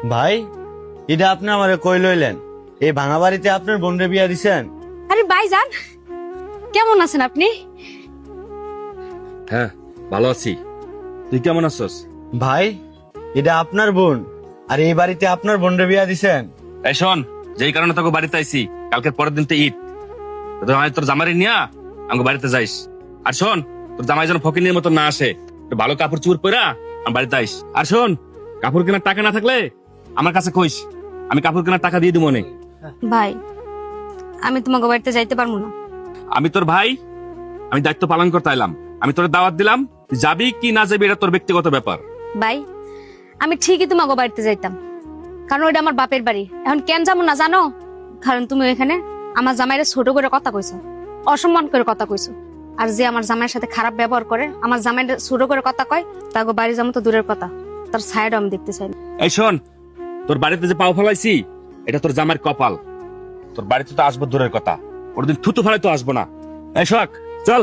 ভাই, এটা আপনি আমারে কই লইলেন? এই ভাঙা বাড়িতে আপনার বোনরে বিয়া দিছেন? আরে ভাইজান, কেমন আছেন আপনি? হ্যাঁ, ভালো আছি। তুই কেমন আছস? ভাই, এটা আপনার বোন, আর এই বাড়িতে আপনার বোনরে বিয়া দিছেন? এই শোন, যেই কারণে তোকে বাড়িতে আইছি, কালকের পরের দিন তো ঈদ। তোর জামাই নিয়া আমাকে বাড়িতে যাইস। আর শোন, তোর জামাই যেন ফকিনের মতো না আসে, একটু ভালো কাপড় চুর পরা আমার বাড়িতে আইস। আর শোন, কাপড় কেনার টাকা না থাকলে আমার কাছে কইস, আমি কাপড় কেনার টাকা দিয়ে দিব মনে। ভাই, আমি তোমাকে বাড়িতে যাইতে পারবো না। আমি তোর ভাই, আমি দায়িত্ব পালন করতে আইলাম। আমি তোর দাওয়াত দিলাম, তুই যাবি কি না যাবি এটা তোর ব্যক্তিগত ব্যাপার। ভাই, আমি ঠিকই তোমাকে বাড়িতে যাইতাম, কারণ ওইটা আমার বাপের বাড়ি। এখন কেন যাবো না জানো? কারণ তুমি ওইখানে আমার জামাইরে ছোট করে কথা কইছো, অসম্মান করে কথা কইছো। আর যে আমার জামাইয়ের সাথে খারাপ ব্যবহার করে, আমার জামাইরে ছোট করে কথা কয়, তাকে বাড়ি যাবো তো দূরের কথা, তার ছায়াটা আমি দেখতে চাই না। এই শোন, তোর বাড়িতে যে পাও ফেলাইছি এটা তোর জামাইয়ের কপাল। তোর বাড়িতে তো আসবো দূরের কথা, ওর দিন থুতু ফেলাই তো আসবো না। এই শোক, চল।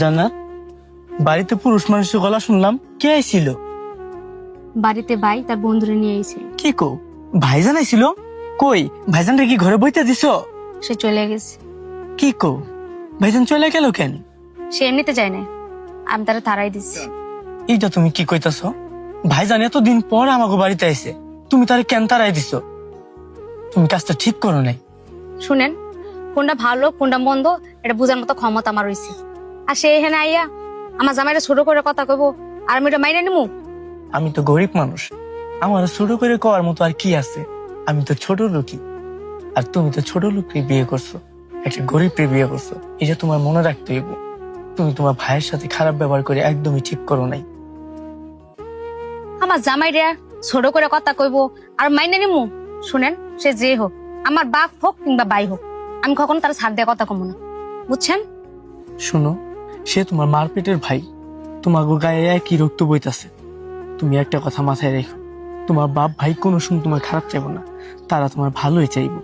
জান্নাত, বাড়িতে পুরুষ মানুষের গলা শুনলাম, কে আইছিল? বাড়িতে ভাই তার বন্ধুরে নিয়ে এসেছিল। কি কো, ভাইজান আইছিল? কই, ভাইজান রে কি ঘরে বইতে দিছ? সে চলে গেছে। কি কো, ভাইজান চলে গেল কেন? সে এমনিতে যায় না, আমি তারা তারাই দিচ্ছি। এইটা তুমি কি কইতাছ? ভাইজান এতদিন পর আমাকে বাড়িতে আইছে, তুমি তারে কেন তারাই দিছ? তুমি কাজটা ঠিক করো নাই। শুনেন, কোনটা ভালো কোনটা মন্দ এটা বোঝার মতো ক্ষমতা আমার রয়েছে। আর সে এখানে আইয়া আমার জামাইটা ছোট করে কথা কইবো, আর আমি এটা মাইনে নিমু? আমি তো গরিব মানুষ, আমার ছোট করে কওয়ার মতো আর কি আছে? আমি তো ছোট লোকই, আর তুমি তো ছোট লোককে বিয়ে করছো, একটা গরিবকে বিয়ে করছো। এটা তোমার মনে রাখতে হইব। তুমি তোমার ভাইয়ের সাথে খারাপ ব্যবহার করে একদমই ঠিক করো নাই। আমার জামাইটা ছোট করে কথা কইবো আর মাইনে নিমু? শুনেন, সে যে হোক, আমার বাপ হোক কিংবা বাই হোক, আমি কখনো তার ছাড় দিয়ে কথা কমু না, বুঝছেন? শোনো, সে তোমার মারপেটের ভাই, তোমার গায়ে একই রক্ত বইতাছে। তুমি একটা কথা মাথায় রেখো, তোমার বাপ ভাই কোনো সময় তোমার খারাপ চাইবো না, তারা তোমার ভালোই চাইবো।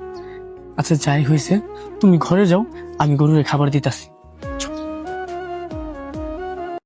আচ্ছা, যাই হয়েছে, তুমি ঘরে যাও, আমি গরুরে খাবার দিতাছি।